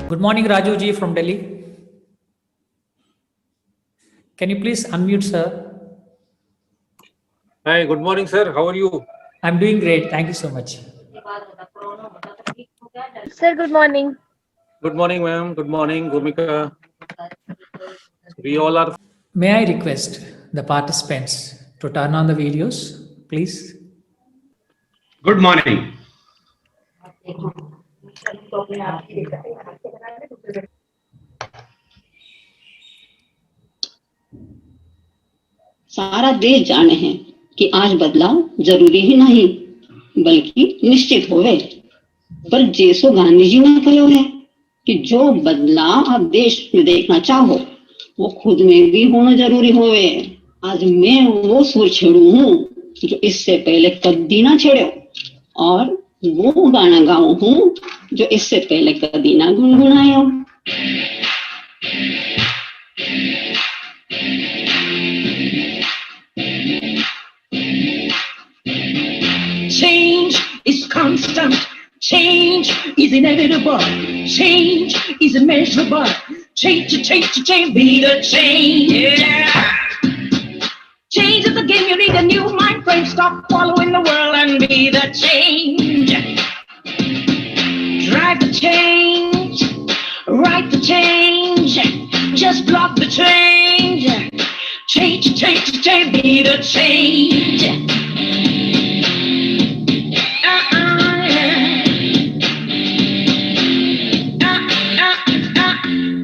Good morning, Raju ji from Delhi. Can you please unmute, sir? Hi, good morning, sir. How are you? I'm doing great. Thank you so much. Sir, good morning. Good morning, ma'am. Good morning, Bhumika. We all are. May I request the participants to turn on the videos, please? Good morning. सारा देश जाने हैं कि आज बदलाव जरूरी ही नहीं बल्कि निश्चित होवे। पर जैसो गांधी जी ने कहो है कि जो बदलाव आप देश में देखना चाहो वो खुद में भी होना जरूरी होवे। आज मैं वो सुर छेड़ू हूँ जो इससे पहले कभी ना छेड़ो और वो गाना गाऊं हूँ जो इससे पहले कभी ना गुनगुनायो। Change is constant. Change is inevitable. Change is immeasurable. Change, be the change. Yeah. Change is the game. You need a new mind frame. Stop following the world and be the change. Drive the change. Write the change. Just block the change. Change, be the change.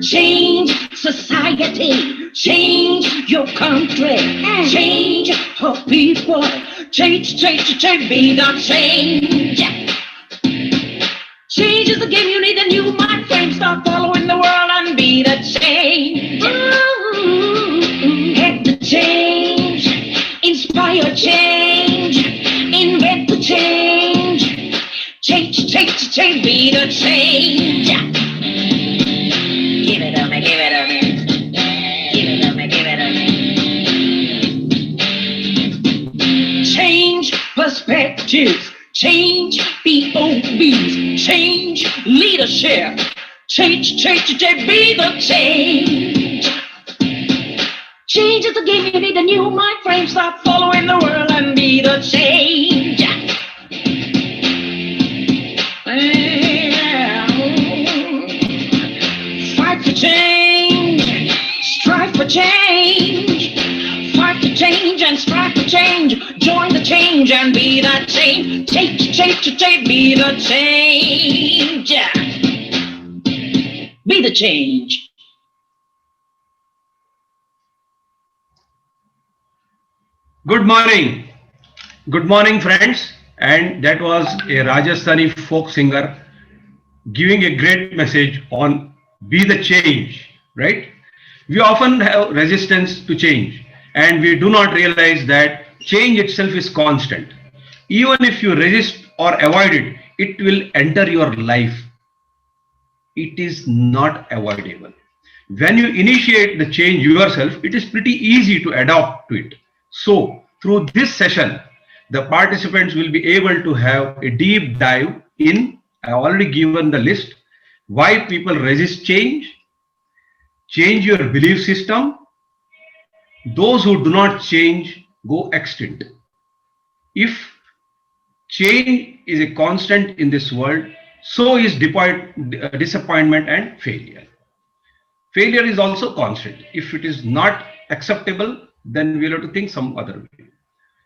Change society, change your country, change her people, change, be the change. Change is the game, you need a new mind frame, start following the world and be the change. Get the change, inspire change, invent the change, change, be the change. Give it up, give it up. Give it up, give it up. Change perspectives, change POVs, change leadership, change, be the change. Change is the game, you need a new mind frame, stop following the world and be the change. Fight for change, strive for change. Fight for change and strive for change. Join the change and be the change. Change, be the change. Be the change. Good morning. Good morning, friends. And that was a Rajasthani folk singer giving a great message on be the change, right? We often have resistance to change and we do not realize that change itself is constant. Even if you resist or avoid it, it will enter your life. It is not avoidable. When you initiate the change yourself, it is pretty easy to adapt to it. So through this session, the participants will be able to have a deep dive in, I have already given the list, why people resist change, change your belief system, those who do not change go extinct. If change is a constant in this world, so is disappointment and failure. Failure is also constant. If it is not acceptable, then we'll have to think some other way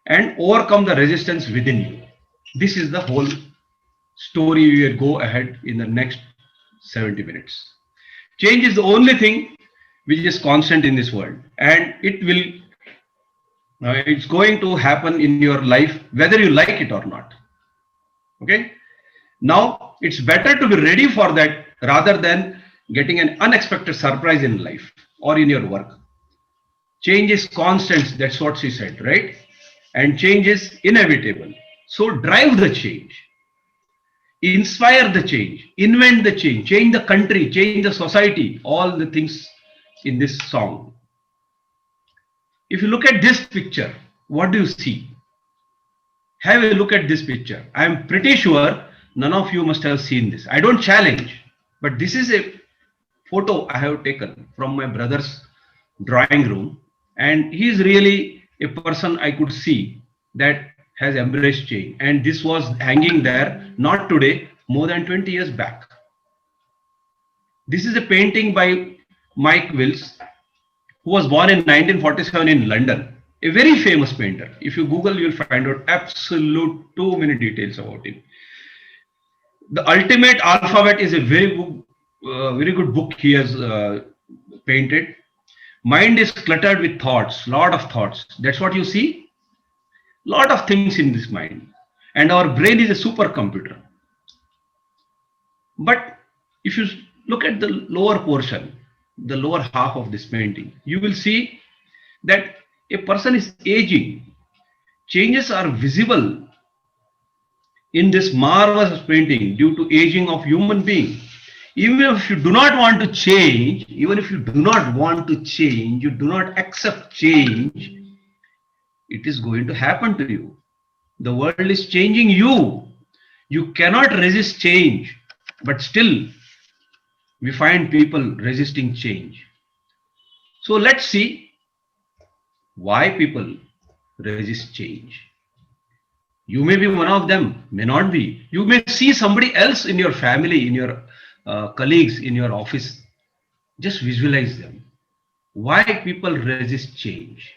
and overcome the resistance within you. This is the whole story. We will go ahead in the next 70 minutes. Change is the only thing which is constant in this world, and it's going to happen in your life whether you like it or not. Okay, now it's better to be ready for that rather than getting an unexpected surprise in life or in your work. Change is constant, that's what she said, right? And change is inevitable. So drive the change, inspire the change, invent the change the country, change the society, all the things in this song. If you look at this picture, what do you see? Have a look at this picture. I am pretty sure none of you must have seen this. I don't challenge, but this is a photo I have taken from my brother's drawing room, and he is really a person I could see that has embraced change. And this was hanging there not today, more than 20 years back. This is a painting by Mike Wills, who was born in 1947 in London. A very famous painter. If you Google, you'll find out absolute too many details about him. The Ultimate Alphabet is a very good book he has painted. Mind is cluttered with thoughts, lot of thoughts. That's what you see. Lot of things in this mind, and our brain is a supercomputer. But if you look at the lower portion, the lower half of this painting, you will see that a person is aging. Changes are visible in this marvelous painting due to aging of human being. Even if you do not want to change, you do not accept change, it is going to happen to you. The world is changing you. You cannot resist change, but still we find people resisting change. So let's see why people resist change. You may be one of them, may not be. You may see somebody else in your family, in your colleagues, in your office. Just visualize them. Why people resist change?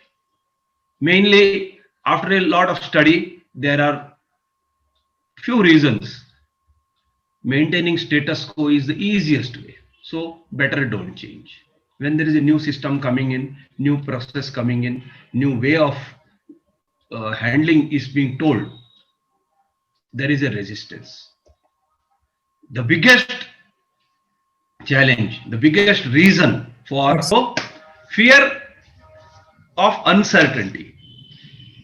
Mainly, after a lot of study, there are few reasons. Maintaining status quo is the easiest way. So better don't change. When there is a new system coming in, new process coming in, new way of handling is being told, there is a resistance. The biggest challenge, the biggest reason for fear of uncertainty.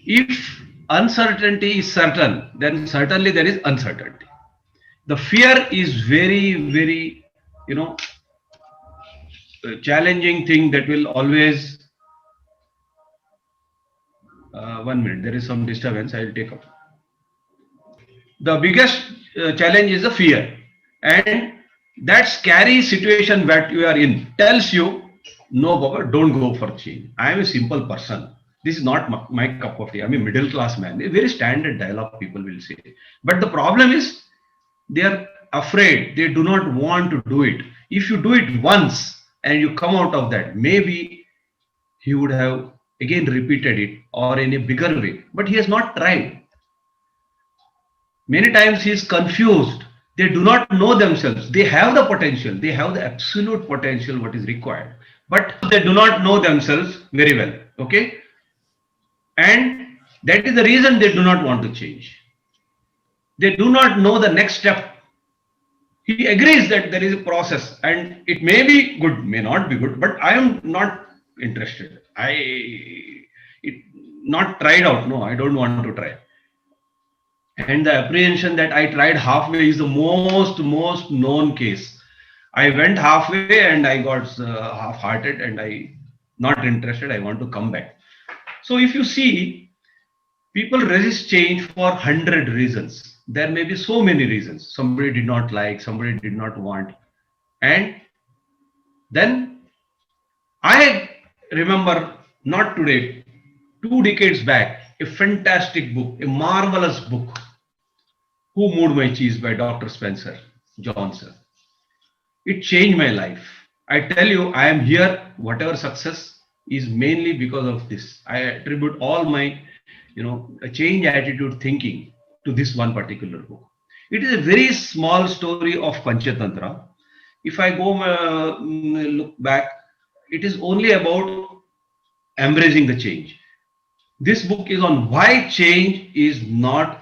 If uncertainty is certain, then certainly there is uncertainty. The fear is very, challenging thing that will always. 1 minute, there is some disturbance. I will take up. The biggest challenge is the fear, and that scary situation that you are in tells you, no, Baba, don't go for change. I am a simple person. This is not my cup of tea. I am a middle class man. A very standard dialogue people will say. But the problem is they are afraid. They do not want to do it. If you do it once and you come out of that, maybe he would have again repeated it or in a bigger way. But he has not tried. Many times he is confused. They do not know themselves. They have the potential. They have the absolute potential what is required. But they do not know themselves very well. Okay? And that is the reason they do not want to change. They do not know the next step. He agrees that there is a process and it may be good, may not be good, but I am not interested. Not tried out. No, I don't want to try. And the apprehension that I tried halfway is the most known case. I went halfway and I got half-hearted and I not interested. I want to come back. So if you see, people resist change for 100 reasons. There may be so many reasons. Somebody did not like, somebody did not want. And then I remember, not today, 2 decades back, a fantastic book, a marvelous book, Who Moved My Cheese by Dr. Spencer Johnson. It changed my life. I tell you, I am here, whatever success is mainly because of this. I attribute all my, a change attitude thinking to this one particular book. It is a very small story of Panchatantra. If I go look back, it is only about embracing the change. This book is on why change is not,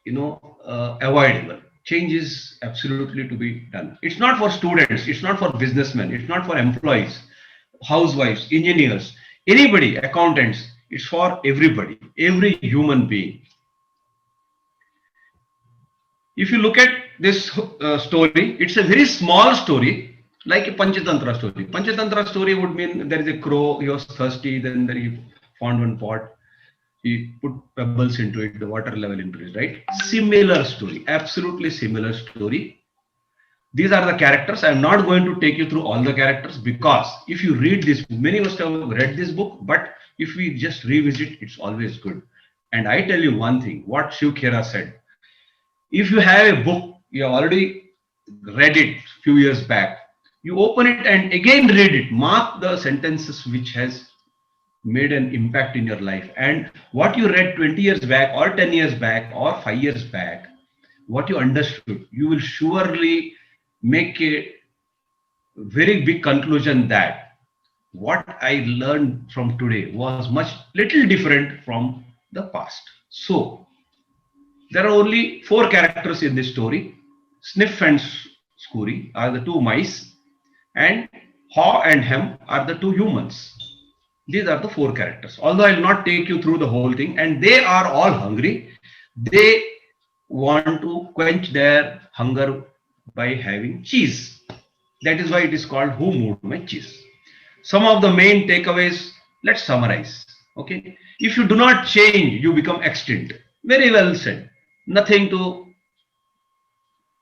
avoidable. Change is absolutely to be done. It's not for students. It's not for businessmen. It's not for employees, housewives, engineers, anybody, accountants. It's for everybody, every human being. If you look at this story, it's a very small story, like a Panchatantra story. Panchatantra story would mean there is a crow, he was thirsty, then he found one pot. he put pebbles into it, the water level increased, right? Similar story, absolutely similar story. These are the characters. I'm not going to take you through all the characters because if you read this, many must have read this book, but if we just revisit, it's always good. And I tell you one thing, what Shiv Khera said, if you have a book, you have already read it a few years back, you open it and again read it, mark the sentences which has made an impact in your life, and what you read 20 years back or 10 years back or 5 years back, what you understood, you will surely make a very big conclusion that what I learned from today was little different from the past. So there are only 4 characters in this story. Sniff and Scurry are the 2 mice, and Haw and Hem are the 2 humans. These are the 4 characters. Although I will not take you through the whole thing, and they are all hungry. They want to quench their hunger by having cheese. That is why it is called Who Moved My Cheese. Some of the main takeaways, let's summarize. Okay, if you do not change, you become extinct. Very well said. Nothing to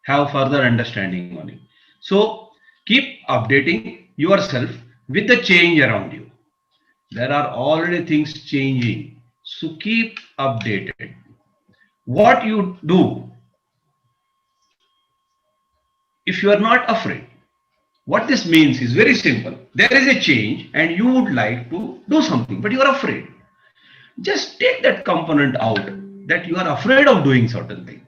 have further understanding on it. So keep updating yourself with the change around you. There are already things changing, so keep updated. What you do if you are not afraid? What this means is very simple. There is a change and you would like to do something, but you are afraid. Just take that component out that you are afraid of doing certain thing.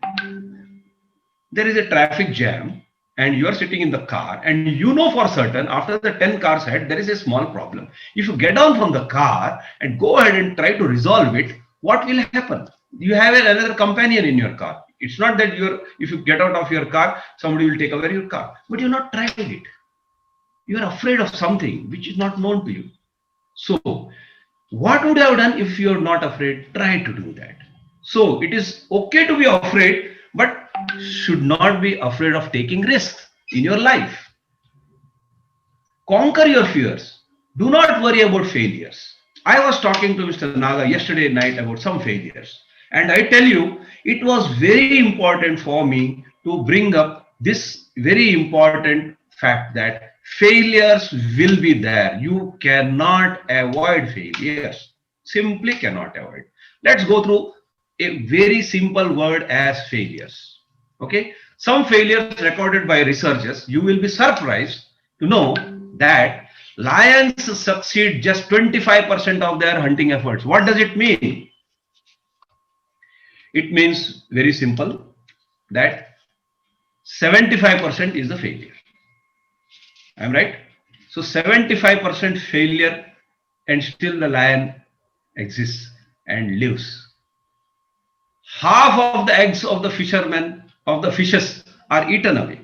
There is a traffic jam and you are sitting in the car and you know for certain after the 10 cars ahead, there is a small problem. If you get down from the car and go ahead and try to resolve it, what will happen? You have another companion in your car. It's not that if you get out of your car, somebody will take away your car, but you're not trying it. You are afraid of something which is not known to you. So what would you have done if you're not afraid? Try to do that. So it is okay to be afraid, but should not be afraid of taking risks in your life. Conquer your fears. Do not worry about failures. I was talking to Mr. Naga yesterday night about some failures. And I tell you, it was very important for me to bring up this very important fact that failures will be there. You cannot avoid failures. Simply cannot avoid. Let's go through a very simple word as failures. Okay, some failures recorded by researchers, you will be surprised to know that lions succeed just 25% of their hunting efforts. What does it mean? It means very simple that 75% is the failure. I'm right? So 75% failure and still the lion exists and lives. Half of the eggs of the fishes are eaten away.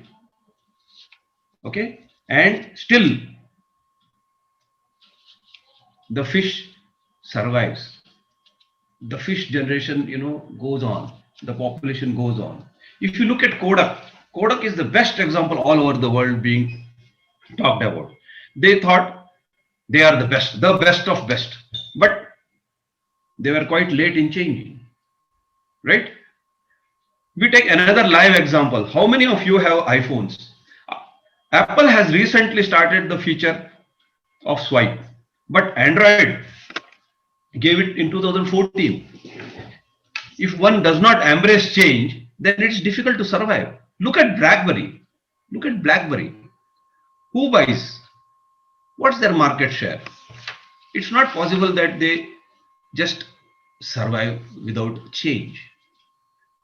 Okay, and still the fish survives. The fish generation, goes on. The population goes on. If you look at Kodak, Kodak is the best example all over the world being talked about. They thought they are the best of best, but they were quite late in changing, right? We take another live example. How many of you have iPhones? Apple has recently started the feature of swipe, but Android gave it in 2014. If one does not embrace change, then it's difficult to survive. Look at BlackBerry. Look at BlackBerry. Who buys? What's their market share? It's not possible that they just survive without change.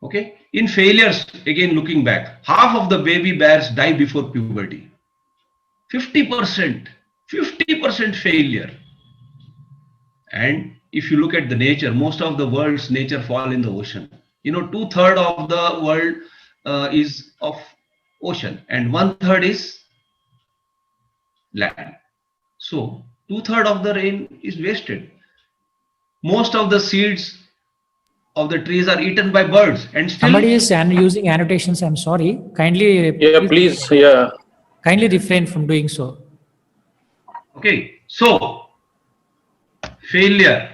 Okay, in failures, again looking back, half of the baby bears die before puberty. 50% failure. And if you look at the nature, most of the world's nature fall in the ocean. 2/3 of the world is of ocean and 1/3 is land. So 2/3 of the rain is wasted. Most of the seeds of the trees are eaten by birds and still Somebody is using annotations. I'm sorry. Kindly Please. Yeah. kindly refrain from doing so. Okay, so failure.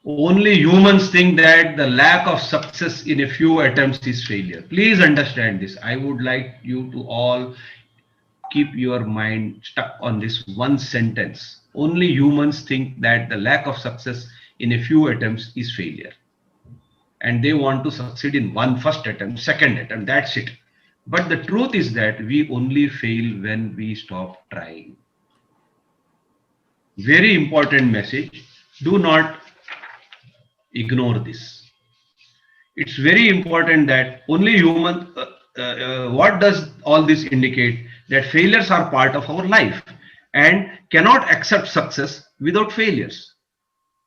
Only humans think that the lack of success in a few attempts is failure. Please understand this. I would like you to all keep your mind stuck on this one sentence. Only humans think that the lack of success in a few attempts is failure. And they want to succeed in one first attempt, second attempt, that's it. But the truth is that we only fail when we stop trying. Very important message. Do not ignore this. It's very important that only human, what does all this indicate? That failures are part of our life and cannot accept success without failures.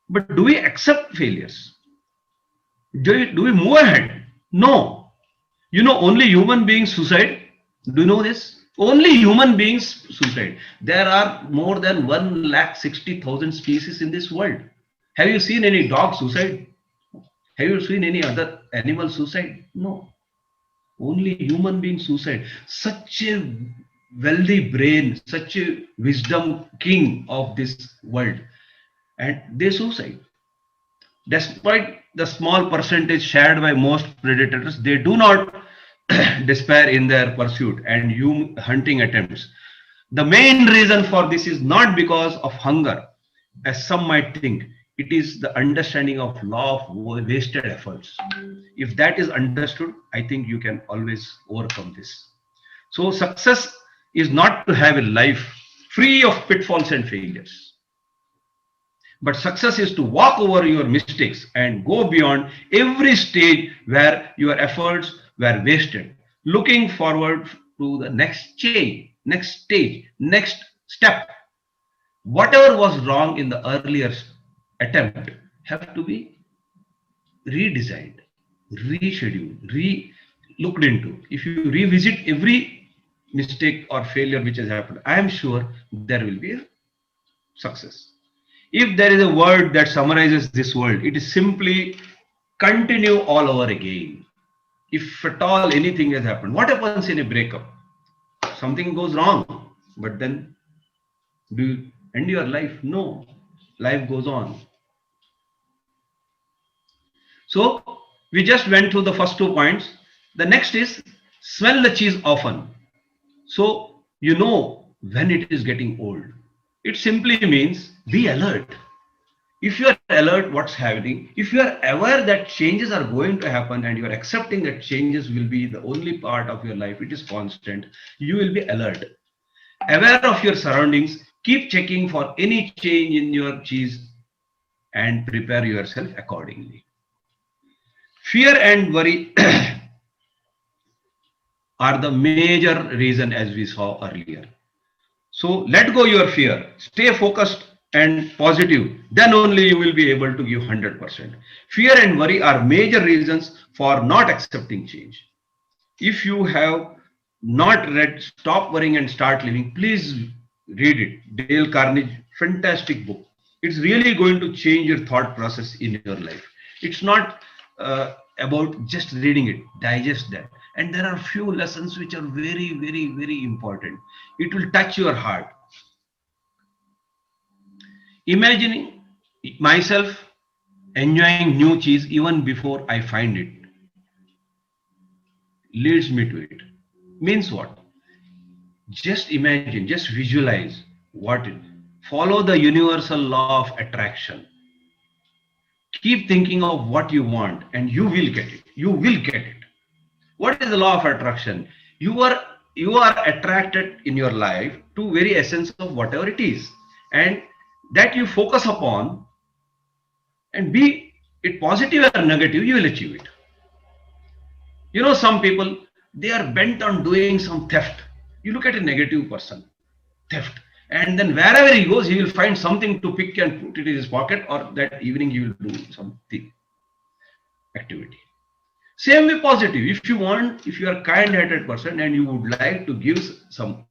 But do we accept failures? Do we move ahead? No. You know, only human beings suicide. Do you know this? Only human beings suicide. There are more than 160,000 species in this world. Have you seen any dog suicide? Have you seen any other animal suicide? No. Only human being suicide. Such a wealthy brain, such a wisdom king of this world. And they suicide. Despite the small percentage shared by most predators, they do not despair in their pursuit and hunting attempts. The main reason for this is not because of hunger, as some might think. It is the understanding of law of wasted efforts. If that is understood, I think you can always overcome this. So success is not to have a life free of pitfalls and failures. But success is to walk over your mistakes and go beyond every stage where your efforts were wasted, looking forward to the next change, next stage, next step. Whatever was wrong in the earlier attempt have to be redesigned, rescheduled, looked into. If you revisit every mistake or failure which has happened, I am sure there will be a success. If there is a word that summarizes this word, it is simply continue all over again. If at all anything has happened, what happens in a breakup? Something goes wrong, but then do you end your life? No, life goes on. So we just went through the first 2 points. The next is smell the cheese often. So you know when it is getting old. It simply means be alert. If you are alert, what's happening? If you are aware that changes are going to happen and you are accepting that changes will be the only part of your life, it is constant, you will be alert. Aware of your surroundings, keep checking for any change in your cheese and prepare yourself accordingly. Fear and worry are the major reason, as we saw earlier. So let go your fear, stay focused and positive, then only you will be able to give 100%. Fear and worry are major reasons for not accepting change. If you have not read Stop Worrying and Start Living, please read it. Dale Carnegie, fantastic book. It's really going to change your thought process in your life. It's not about just reading it, digest that. And there are a few lessons which are very, very, very important. It will touch your heart. Imagining myself enjoying new cheese even before I find it leads me to it. Means what? Just imagine, just visualize what it. Follow the universal law of attraction. Keep thinking of what you want and you will get it. You will get it. What is the law of attraction? You are attracted in your life to very essence of whatever it is, and that you focus upon, and be it positive or negative, you will achieve it. You know, some people, they are bent on doing some theft. You look at a negative person, theft, and then wherever he goes, he will find something to pick and put it in his pocket, or that evening he will do something, activity. Same way positive. If you are a kind-hearted person and you would like to give some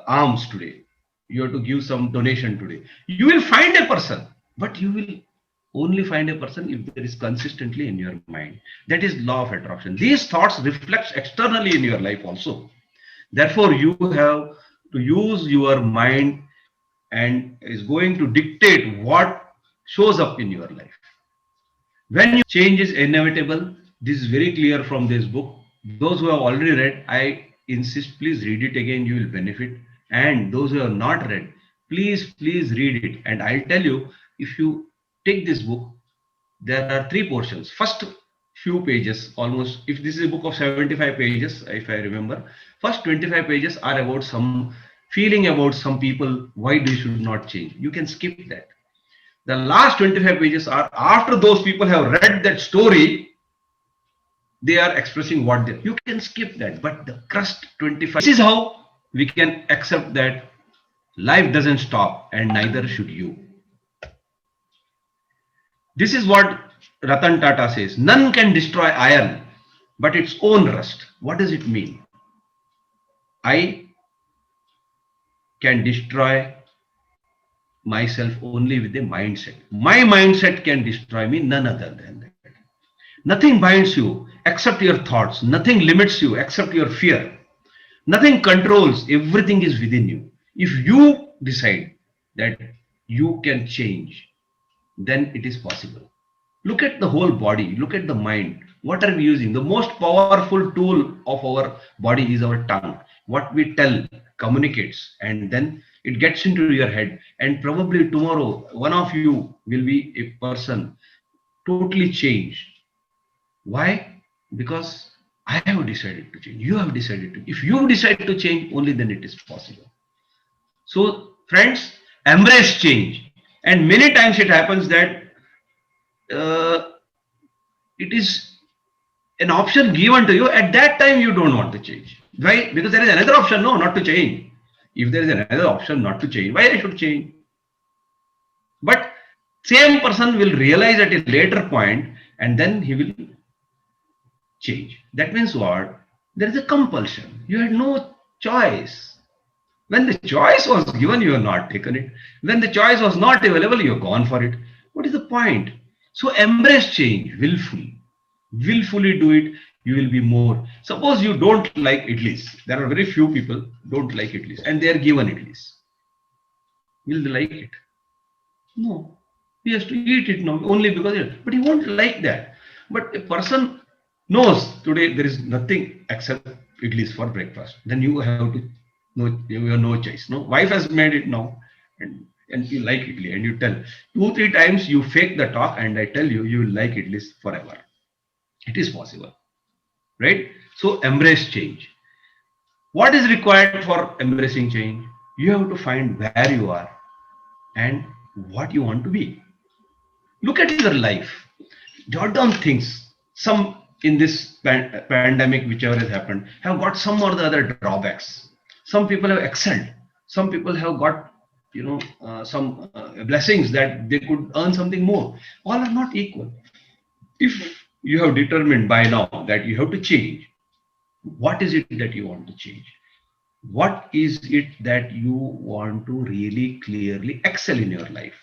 alms today, you have to give some donation today, you will find a person, but you will only find a person if there is consistently in your mind. That is law of attraction. These thoughts reflect externally in your life also. Therefore, you have to use your mind and is going to dictate what shows up in your life. When you change is inevitable, this is very clear from this book. Those who have already read, I insist, please read it again, you will benefit. And those who have not read, please read it. And I'll tell you, if you take this book, there are 3 portions. First few pages, almost, if this is a book of 75 pages, if I remember, first 25 pages are about some feeling about some people, why they should not change. You can skip that. The last 25 pages are after those people have read that story, they are expressing what they, you can skip that, but the crust 25, this is how we can accept that life doesn't stop and neither should you. This is what Ratan Tata says, none can destroy iron but its own rust. What does it mean? I can destroy myself only with a mindset. My mindset can destroy me, none other than that. Nothing binds you except your thoughts. Nothing limits you except your fear. Nothing controls. Everything is within you. If you decide that you can change, then it is possible. Look at the whole body. Look at the mind. What are we using? The most powerful tool of our body is our tongue. What we tell communicates, and then it gets into your head. And probably tomorrow, one of you will be a person totally changed. Why? Because I have decided to change. You have decided to. If you decide to change, only then it is possible. So, friends, embrace change. And many times it happens that it is an option given to you. At that time, you don't want to change. Why? Because there is another option, no, not to change. If there is another option not to change, why I should change? But same person will realize at a later point, and then he will change. That means what? There is a compulsion. You had no choice. When the choice was given, you have not taken it. When the choice was not available, you have gone for it. What is the point? So embrace change willfully. Willfully do it. You will be more. Suppose you don't like idlis. There are very few people don't like idlis, and they are given idlis. Will they like it? No. He has to eat it now only because, but he won't like that. But a person knows today there is nothing except idlis for breakfast. Then you have to, you have no choice. No, wife has made it now, and you like idli, and you tell 2-3 times, you fake the talk, and I tell you, you will like idlis forever. It is possible, right? So embrace change. What is required for embracing change? You have to find where you are and what you want to be. Look at your life. Jot down things. Some in this pandemic, whichever has happened, have got some or the other drawbacks. Some people have excelled. Some people have got, some blessings that they could earn something more. All are not equal. If you have determined by now that you have to change, what is it that you want to change? What is it that you want to really clearly excel in your life?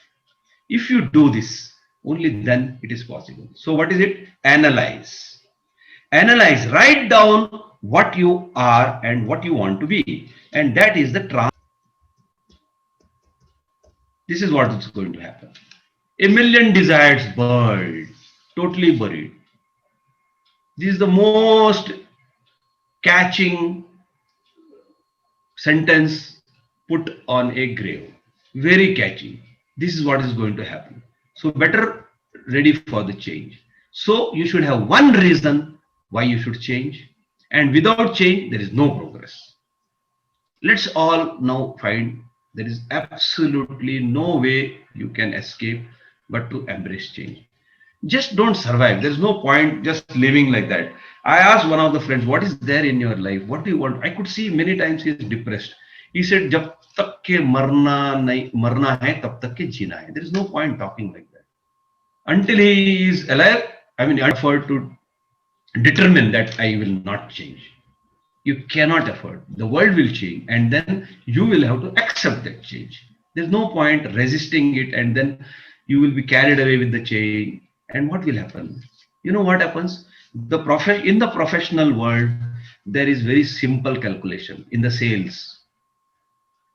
If you do this, only then it is possible. So what is it? Analyze. Analyze. Write down what you are and what you want to be. And that is the This is what is going to happen. A million desires buried, totally buried. This is the most catching sentence put on a grave. Very catchy. This is what is going to happen. So better ready for the change. So you should have one reason why you should change. And without change, there is no progress. Let's all now find there is absolutely no way you can escape but to embrace change. Just don't survive. There's no point just living like that. I asked one of the friends, what is there in your life? What do you want? I could see many times he is depressed. He said, Jab tak ke marna hai, tab tak ke jeena hai. There is no point talking like that. Until he is alive, I afford to determine that I will not change. You cannot afford. The world will change, and then you will have to accept that change. There's no point resisting it, and then you will be carried away with the change. And what will happen? You know what happens? In the professional world, there is very simple calculation in the sales.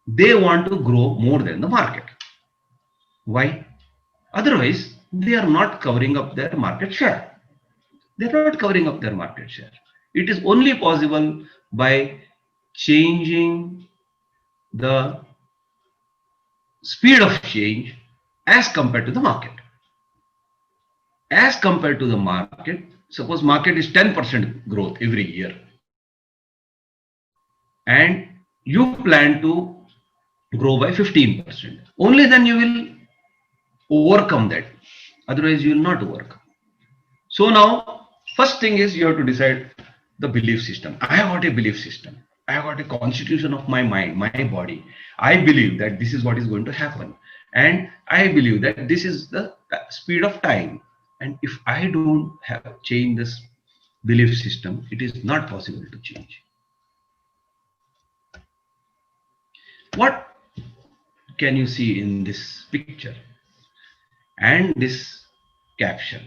They want to grow more than the market. Why? Otherwise, they are not covering up their market share. They're not covering up their market share. It is only possible by changing the speed of change as compared to the market. As compared to the market, suppose market is 10% growth every year, and you plan to grow by 15%. Only then you will overcome that. Otherwise, you will not overcome. So now, first thing is you have to decide the belief system. I have got a belief system. I have got a constitution of my mind, my body. I believe that this is what is going to happen. And I believe that this is the speed of time. And if I don't have changed this belief system, it is not possible to change. What can you see in this picture and this caption?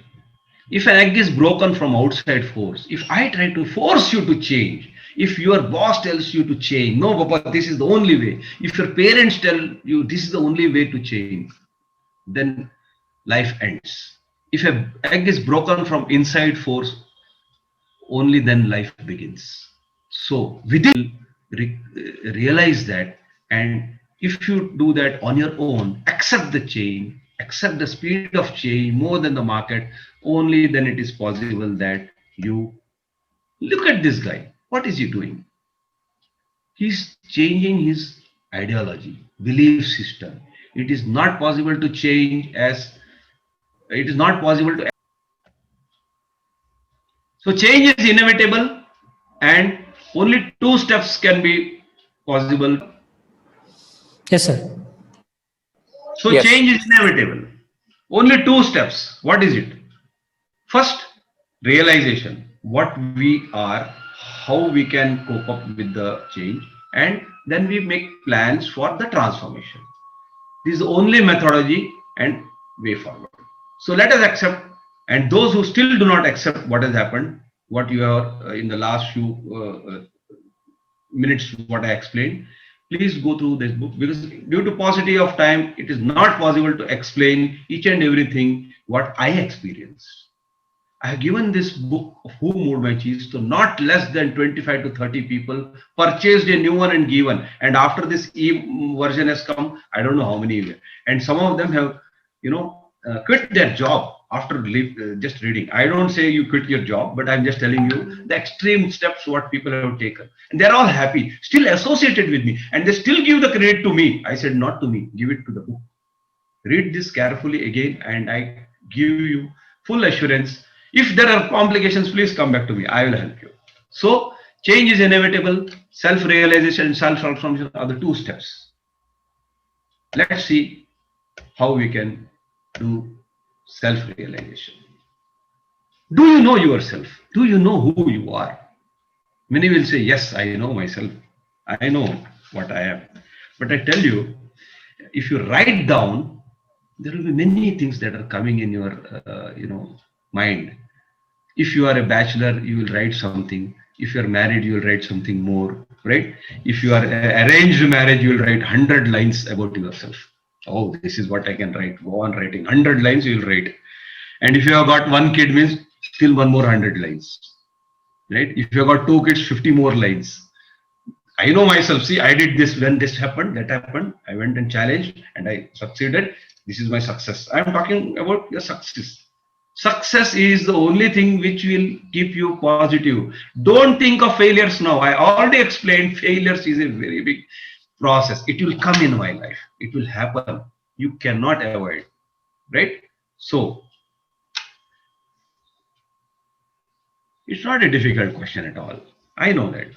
If an egg is broken from outside force, if I try to force you to change, if your boss tells you to change, no, Papa, this is the only way. If your parents tell you this is the only way to change, then life ends. If an egg is broken from inside force, only then life begins. So within, realize that, and if you do that on your own, accept the change, accept the speed of change more than the market, only then it is possible that you look at this guy. What is he doing? He's changing his ideology, belief system. It is not possible to change as it is not possible to. So change is inevitable, and only 2 steps can be possible. Yes, sir. So Yes. change is inevitable. Only 2 steps. What is it? First, realization. What we are, how we can cope up with the change, and then we make plans for the transformation. This is the only methodology and way forward. So let us accept, and those who still do not accept what has happened, what you are in the last few minutes, what I explained, please go through this book, because due to paucity of time, it is not possible to explain each and everything what I experienced. I have given this book of Who Moved My Cheese to not less than 25 to 30 people, purchased a new one and given. And after this version has come, I don't know how many. And some of them have, quit their job after just reading. I don't say you quit your job, but I'm just telling you the extreme steps what people have taken. And they're all happy, still associated with me. And they still give the credit to me. I said, not to me, give it to the book. Read this carefully again, and I give you full assurance. If there are complications, please come back to me. I will help you. So change is inevitable. Self-realization and self-transformation are the 2 steps. Let's see how we can do self-realization. Do you know yourself? Do you know who you are? Many will say, yes, I know myself. I know what I am. But I tell you, if you write down, there will be many things that are coming in your, mind. If you are a bachelor, you will write something. If you are married, you will write something more, right? If you are arranged marriage, you will write 100 lines about yourself. Oh, this is what I can write. Go on writing 100 lines, you will write. And if you have got 1 kid, means still 1 more 100 lines, right? If you have got 2 kids, 50 more lines. I know myself. See, I did this when this happened, that happened. I went and challenged and I succeeded. This is my success. I am talking about your success. Success is the only thing which will keep you positive. Don't think of failures now. I already explained failures is a very big process. It will come in my life. It will happen. You cannot avoid, right? So it's not a difficult question at all. I know that.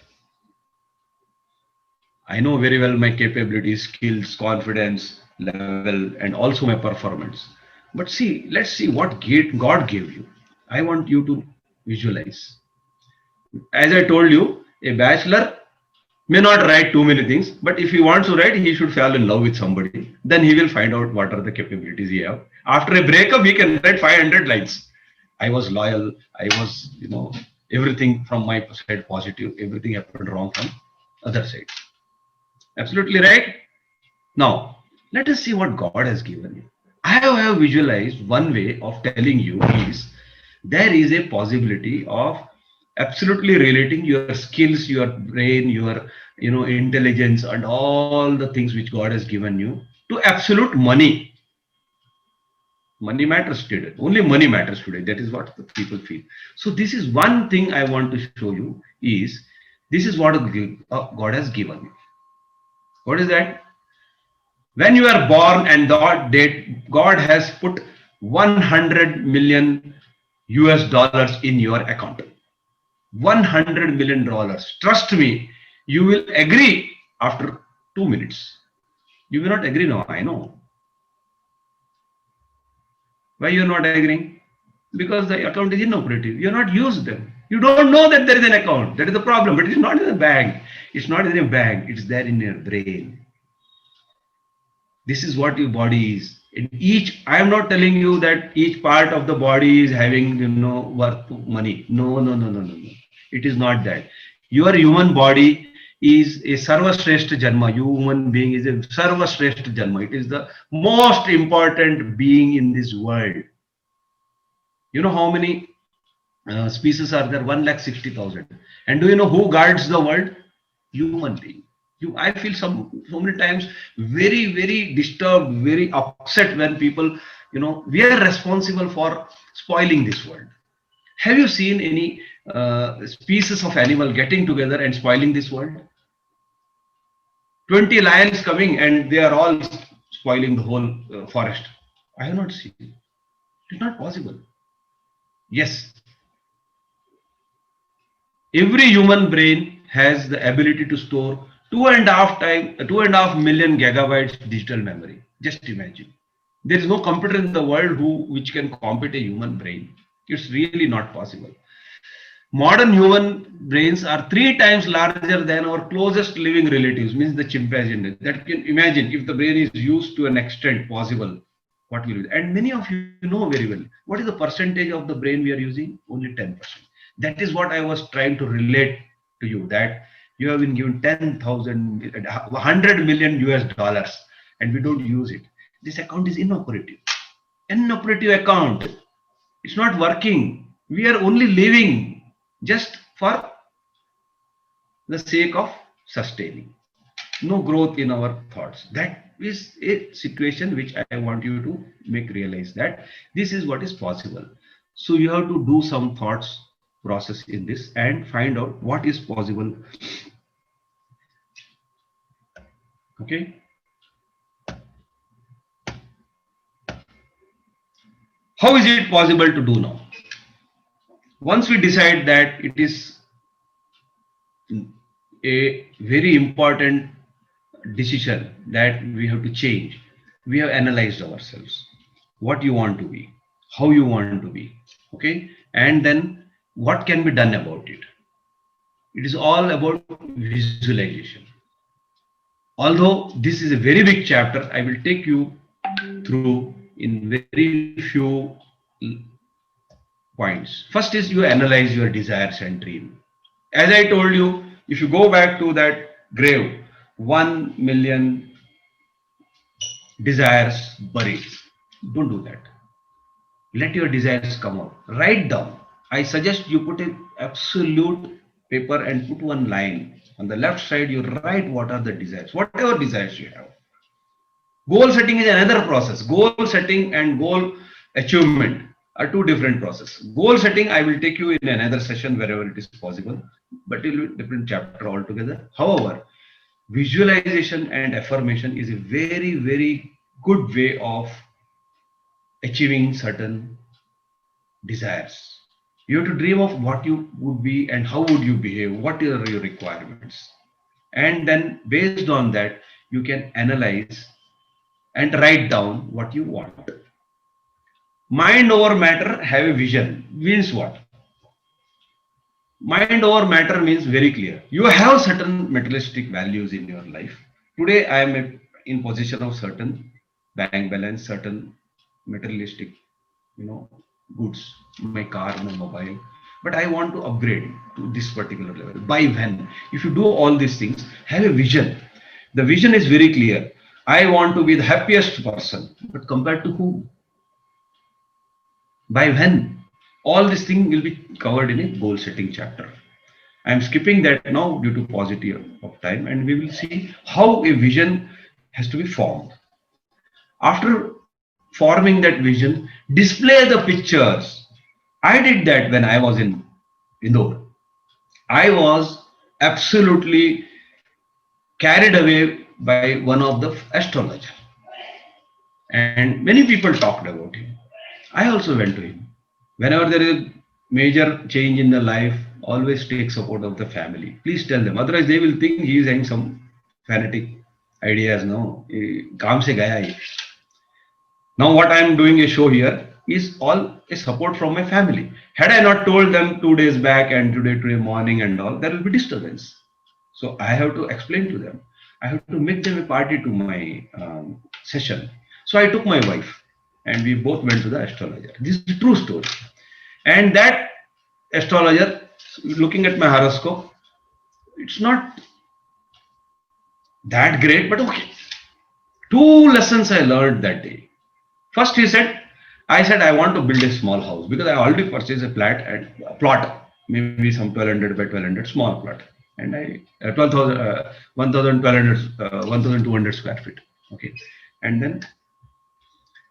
I know very well my capabilities, skills, confidence level, and also my performance. But see, let's see what God gave you. I want you to visualize. As I told you, a bachelor may not write too many things, but if he wants to write, he should fall in love with somebody. Then he will find out what are the capabilities he have. After a breakup, he can write 500 lines. I was loyal. I was, everything from my side positive. Everything happened wrong from other side. Absolutely right. Now, let us see what God has given you. I have visualized one way of telling you is there is a possibility of absolutely relating your skills, your brain, your intelligence, and all the things which God has given you to absolute money. Money matters today. Only money matters today. That is what the people feel. So this is one thing I want to show you is this is what God has given you. What is that? When you are born and that date, God has put 100 million US dollars in your account. 100 million dollars. Trust me, you will agree after 2 minutes. You will not agree now, I know. Why you are not agreeing? Because the account is inoperative. You are not used them. You don't know that there is an account. That is the problem. But it is not in the bank. It's not in a bank. It's there in your brain. This is what your body is. In each, I am not telling you that each part of the body is having worth money. No. It is not that. Your human body is a Sarvashreshth Janma. You human being is a Sarvashreshth Janma. It is the most important being in this world. You know how many species are there? 1,60,000. And do you know who guards the world? Human being. I feel so many times very, very disturbed, very upset when people, we are responsible for spoiling this world. Have you seen any species of animal getting together and spoiling this world? 20 lions coming and they are all spoiling the whole forest. I have not seen it. It's not possible. Yes. Every human brain has the ability to store 2.5 million gigabytes digital memory. Just imagine. There is no computer in the world which can compete a human brain. It's really not possible. Modern human brains are 3 times larger than our closest living relatives, means the chimpanzee. That can imagine if the brain is used to an extent possible, what will be. And many of you know very well, what is the percentage of the brain we are using? Only 10%. That is what I was trying to relate to you, that you have been given 100 million US dollars and we don't use it. This account is inoperative. Inoperative account. It's not working. We are only living just for the sake of sustaining. No growth in our thoughts. That is a situation which I want you to realize that this is what is possible. So you have to do some thoughts process in this and find out what is possible. Okay. How is it possible to do now? Once we decide that it is a very important decision that we have to change, we have analyzed ourselves, what you want to be, how you want to be, okay, and then what can be done about it. It is all about visualization. Although this is a very big chapter, I will take you through in very few points. First is you analyze your desires and dream. As I told you, if you go back to that grave, 1 million desires buried. Don't do that. Let your desires come out. Write down. I suggest you put an absolute paper and put one line. On the left side, you write what are the desires, whatever desires you have. Goal setting is another process. Goal setting and goal achievement are 2 different processes. Goal setting, I will take you in another session wherever it is possible, but it will be a different chapter altogether. However, visualization and affirmation is a very, very good way of achieving certain desires. You have to dream of what you would be and how would you behave, what are your requirements. And then based on that, you can analyze and write down what you want. Mind over matter, have a vision. Means what? Mind over matter means very clear. You have certain materialistic values in your life. Today I am in possession of certain bank balance, certain materialistic, goods, my car, my mobile, but I want to upgrade to this particular level. By when? If you do all these things, have a vision. The vision is very clear. I want to be the happiest person. But compared to who? By when? All this thing will be covered in a goal setting chapter. I am skipping that now due to paucity of time, and we will see how a vision has to be formed. After forming that vision, display the pictures. I did that when I was in Indore. I was absolutely carried away by one of the astrologers, and many people talked about him. I also went to him. Whenever there is major change in the life, always take support of the family. Please tell them, otherwise they will think he is having some fanatic ideas. No, काम से गया ही. Now what I am doing a show here is all a support from my family. Had I not told them 2 days back and today morning and all, there will be disturbance. So I have to explain to them. I have to make them a party to my session. So I took my wife and we both went to the astrologer. This is a true story. And that astrologer, looking at my horoscope, it's not that great, but okay. 2 lessons I learned that day. First, I said, I want to build a small house because I already purchased a plot, maybe some 1200 by 1200, small plot. And I, 1,200 square feet. Okay. And then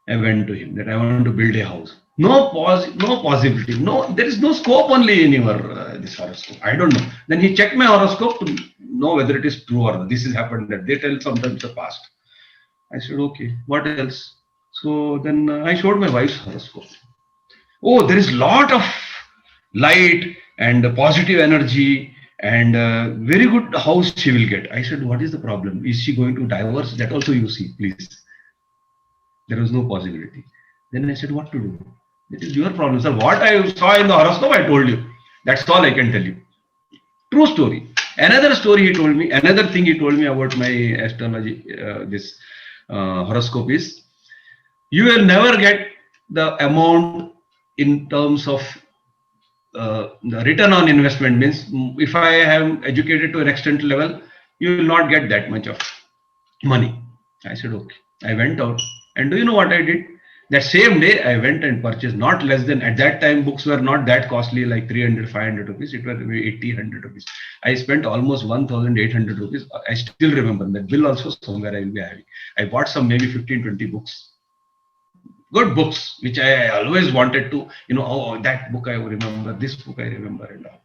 I went to him that I want to build a house. No possibility. No, there is no scope only in your this horoscope. I don't know. Then he checked my horoscope to know whether it is true or not. This has happened that they tell sometimes the past. I said, okay, what else? So then I showed my wife's horoscope. Oh, there is a lot of light and positive energy and very good house she will get. I said, what is the problem? Is she going to divorce? That also you see, please. There was no possibility. Then I said, what to do? It is your problem, sir. What I saw in the horoscope, I told you. That's all I can tell you. True story. Another story he told me, another thing he told me about my astrology, horoscope is, you will never get the amount in terms of the return on investment. Means if I am educated to an extent level, you will not get that much of money. I said, okay. I went out, and do you know what I did? That same day, I went and purchased not less than, at that time, books were not that costly, like 300, 500 rupees. It was 80, 100 rupees. I spent almost 1,800 rupees. I still remember that bill also somewhere I will be having. I bought some maybe 15, 20 books. Good books, which I always wanted to, oh, that book I remember, this book I remember and all.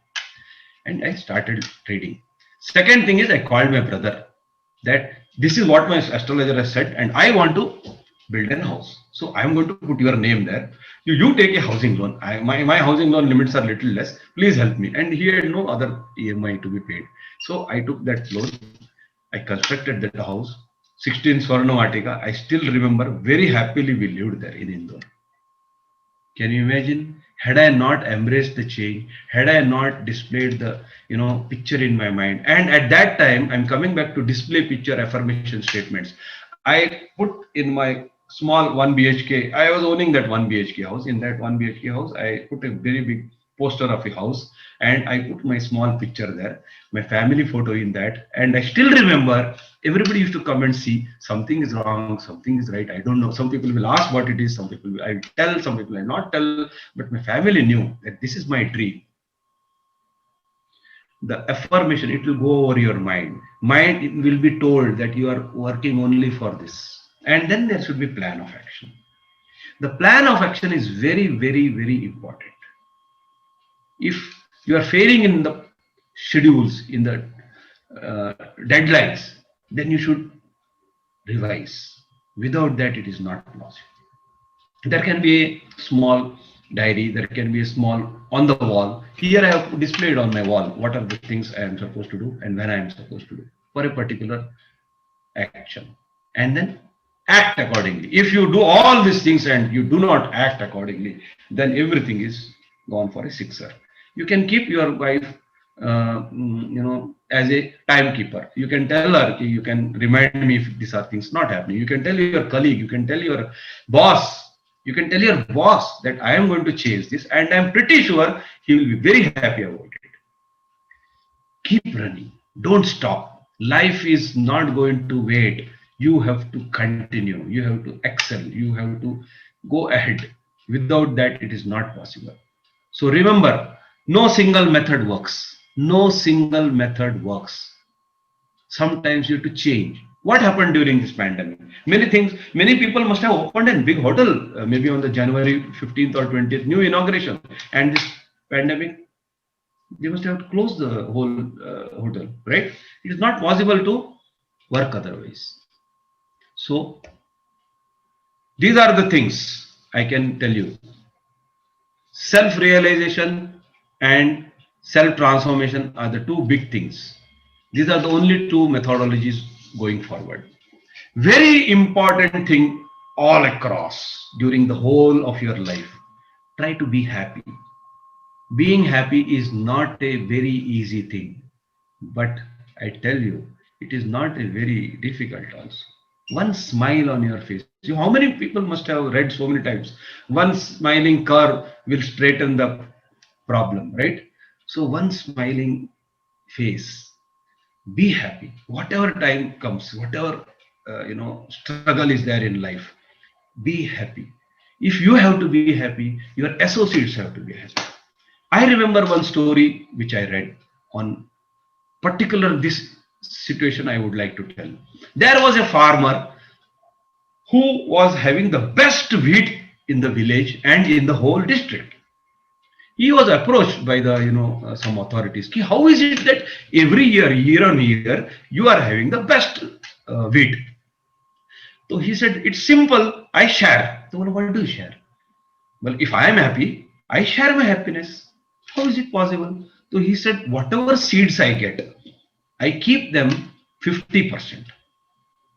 And I started trading. Second thing is, I called my brother that this is what my astrologer has said and I want to build a house. So I'm going to put your name there. You take a housing loan. My housing loan limits are little less. Please help me. And he had no other EMI to be paid. So I took that loan. I constructed that house. 16 Swarna Vatika. I still remember very happily we lived there in Indore. Can you imagine? Had I not embraced the change, had I not displayed the picture in my mind, and at that time, I'm coming back to display picture affirmation statements. I put in my small 1 BHK, I was owning that 1 BHK house. In that 1 BHK house, I put a very big poster of a house and I put my small picture there, my family photo in that. And I still remember everybody used to come and see something is wrong, something is right. I don't know. Some people will ask what it is. Some people I will tell, some people I will not tell. But my family knew that this is my dream. The affirmation, it will go over your mind. Mind will be told that you are working only for this. And then there should be plan of action. The plan of action is very, very, very important. If you are failing in the schedules, in the deadlines, then you should revise. Without that, it is not possible. There can be a small diary, there can be a small on the wall. Here I have displayed on my wall what are the things I am supposed to do and when I am supposed to do for a particular action. And then act accordingly. If you do all these things and you do not act accordingly, then everything is gone for a sixer. You can keep your wife, as a timekeeper. You can tell her, you can remind me if these are things not happening. You can tell your colleague, you can tell your boss, that I am going to change this and I am pretty sure he will be very happy about it. Keep running. Don't stop. Life is not going to wait. You have to continue, you have to excel, you have to go ahead. Without that, it is not possible. So remember, no single method works. No single method works. Sometimes you have to change. What happened during this pandemic? Many things, many people must have opened a big hotel, maybe on the January 15th or 20th, new inauguration. And this pandemic, they must have closed the whole hotel, right? It is not possible to work otherwise. So these are the things I can tell you. Self-realization and self-transformation are the two big things. These are the only two methodologies going forward. Very important thing all across during the whole of your life. Try to be happy. Being happy is not a very easy thing, but I tell you, it is not a very difficult also. One smile on your face. See, how many people must have read so many times? One smiling curve will straighten the problem, right? So one smiling face. Be happy. Whatever time comes, whatever struggle is there in life, be happy. If you have to be happy, your associates have to be happy. I remember one story which I read on particular this situation I would like to tell. There was a farmer who was having the best wheat in the village and in the whole district. He was approached by the some authorities. How is it that every year on year, you are having the best wheat? So he said, it's simple, I share. So what do you share? Well, if I am happy, I share my happiness. How is it possible? So he said, whatever seeds I get, I keep them 50%.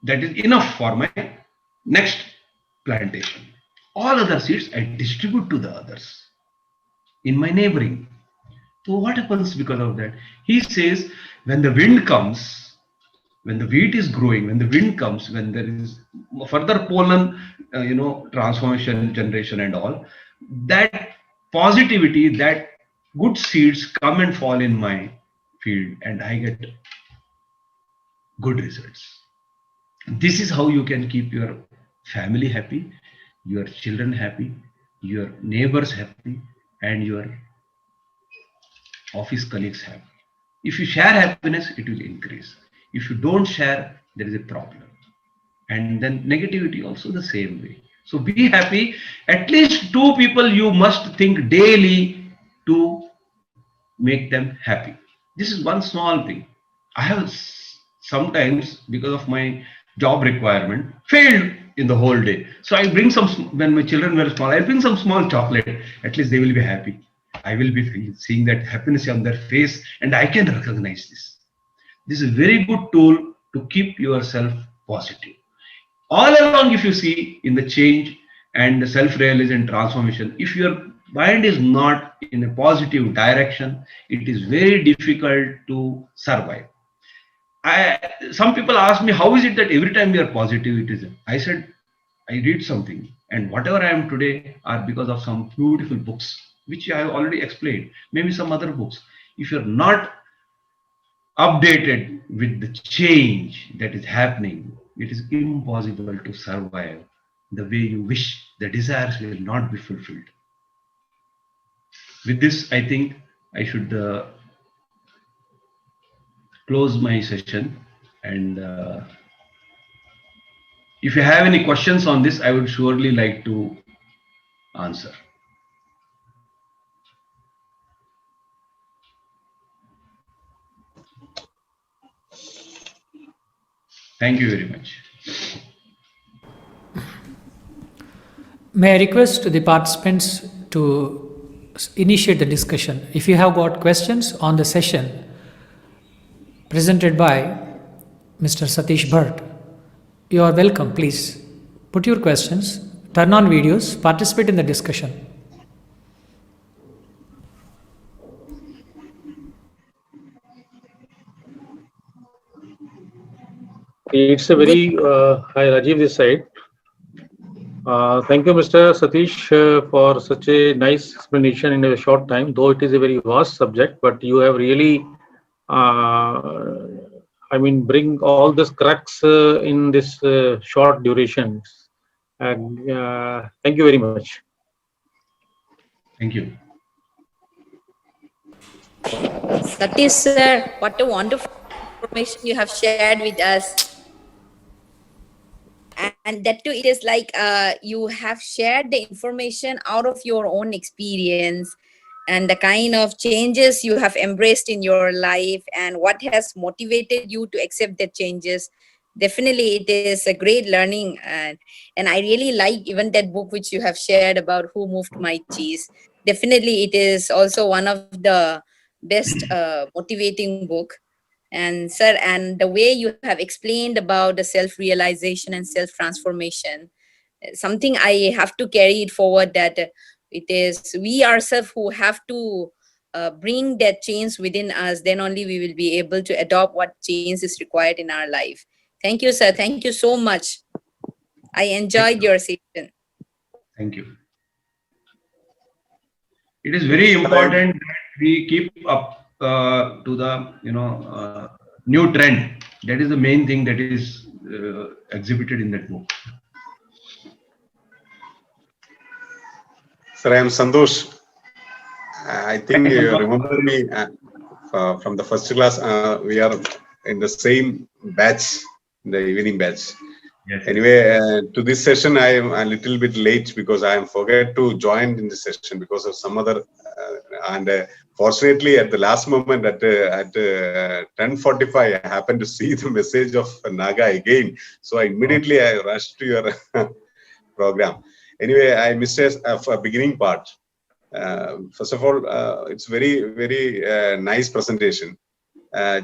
That is enough for my next plantation. All other seeds I distribute to the others in my neighboring. So what happens because of that? He says, when the wind comes, when the wheat is growing, when the wind comes, when there is further pollen, transformation, generation and all, that positivity, that good seeds come and fall in my field and I get good results. This is how you can keep your family happy, your children happy, your neighbors happy, and your office colleagues happy. If you share happiness, it will increase. If you don't share, there is a problem. And then negativity also the same way. So be happy. At least 2 people you must think daily to make them happy. This is one small thing. I have sometimes, because of my job requirement, failed in the whole day. So I bring some, when my children were small, I bring some small chocolate. At least they will be happy. I will be seeing that happiness on their face and I can recognize this. This is a very good tool to keep yourself positive. All along, if you see in the change and the self-realization and transformation, if your mind is not in a positive direction, it is very difficult to survive. Some people ask me, how is it that every time you are positive, it is? I said, I read something and whatever I am today are because of some beautiful books, which I have already explained, maybe some other books. If you're not updated with the change that is happening, it is impossible to survive the way you wish. The desires will not be fulfilled. With this, I think I should close my session. And if you have any questions on this, I would surely like to answer. Thank you very much. May I request the participants to initiate the discussion. If you have got questions on the session presented by Mr. Satish Bhatt, you are welcome. Please put your questions, turn on videos, participate in the discussion. It's a very, hi Rajiv this side. Thank you, Mr. Satish, for such a nice explanation in a short time, though it is a very vast subject, but you have really I mean, bring all this crux in this short duration. And thank you very much. Thank you. Satish sir, what a wonderful information you have shared with us. And that too, it is like you have shared the information out of your own experience and the kind of changes you have embraced in your life and what has motivated you to accept the changes. Definitely, it is a great learning. And I really like even that book which you have shared about Who Moved My Cheese. Definitely, it is also one of the best motivating book. And sir, and the way you have explained about the self-realization and self-transformation, something I have to carry it forward, that it is we ourselves who have to bring that change within us, then only we will be able to adopt what change is required in our life. Thank you, sir. Thank you so much. I enjoyed your session. Thank you. It is very important that we keep up to the new trend. That is the main thing that is exhibited in that book. Sir, I am Santosh. I think you remember me from the first class. We are in the same batch, the evening batch. Yes. Anyway, to this session, I am a little bit late because I am forget to join in the session because of some other. And fortunately, at the last moment, at 10:45, I happened to see the message of Naga again. So immediately I rushed to your program. Anyway, I missed a beginning part. First of all, it's very nice presentation.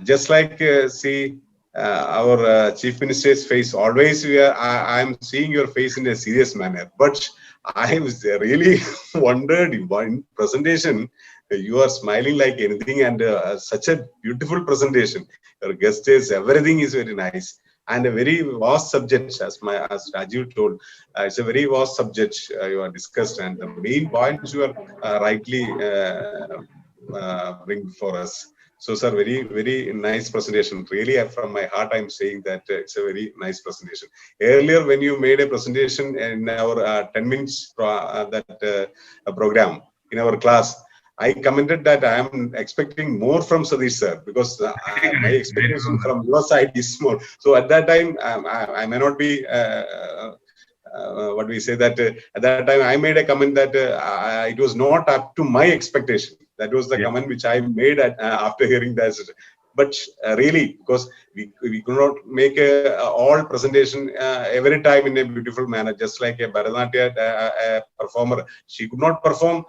Just like see our Chief Minister's face, always I'm seeing your face in a serious manner. But I was really wondered in presentation, you are smiling like anything, and such a beautiful presentation. Your gestures, everything is very nice. And a very vast subject, as Rajiv told, it's a very vast subject you are discussed, and the main points you are rightly bring for us. So, sir, very nice presentation. Really, from my heart, I'm saying that it's a very nice presentation. Earlier, when you made a presentation in our 10 minutes program in our class, I commented that I am expecting more from Satish sir, because my expectation from your side is more. So at that time, I may not be, what we say that at that time I made a comment that it was not up to my expectation. That was the comment which I made after hearing that. But really, because we could not make all presentation every time in a beautiful manner, just like a Bharatanatyam performer. She could not perform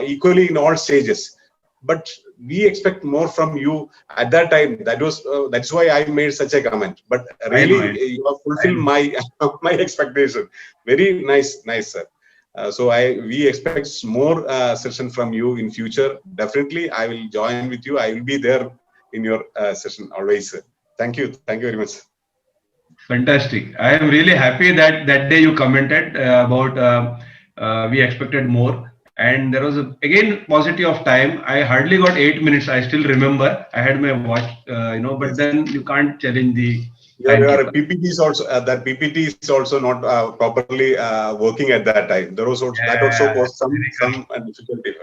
equally in all stages. But we expect more from you at that time. That's why I made such a comment. But really, you have fulfilled my my expectation. Very nice, sir. So we expect more session from you in future. Definitely, I will join with you. I will be there in your session always. Thank you very much. Fantastic. I am really happy that day you commented about we expected more, and there was again paucity of time. I hardly got 8 minutes. I still remember. I had my watch, but then you can't challenge the. Your PPT is also that PPT is also not properly working at that time. There was also that also caused some difficulty.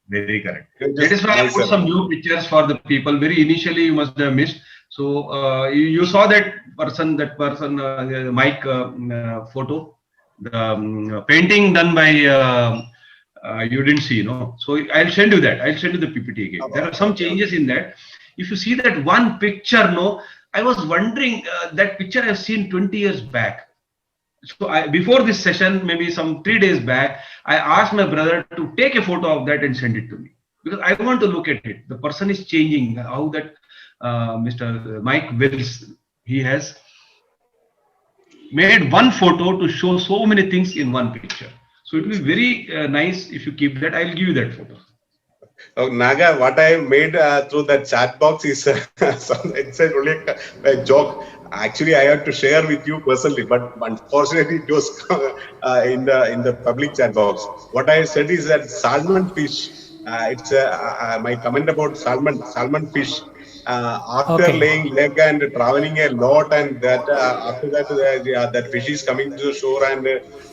Very correct. That is why I put some new pictures for the people. Very initially, you must have missed. So you saw that person, Mike photo, the painting done by. You didn't see, no. So I'll send you that. I'll send you the PPT again. There are some changes in that. If you see that one picture, no, I was wondering that picture I've seen 20 years back. So before this session, maybe some 3 days back, I asked my brother to take a photo of that and send it to me, because I want to look at it. The person is changing. How that Mr. Mike Wills, he has made one photo to show so many things in one picture. So it will be very nice if you keep that. I'll give you that photo. Oh, Naga, what I made through that chat box is it's only a joke. Actually, I have to share with you personally, but unfortunately, it was in the public chat box. What I said is that salmon fish. It's my comment about salmon fish. after Okay. laying leg and traveling a lot, and that after that that fish is coming to the shore and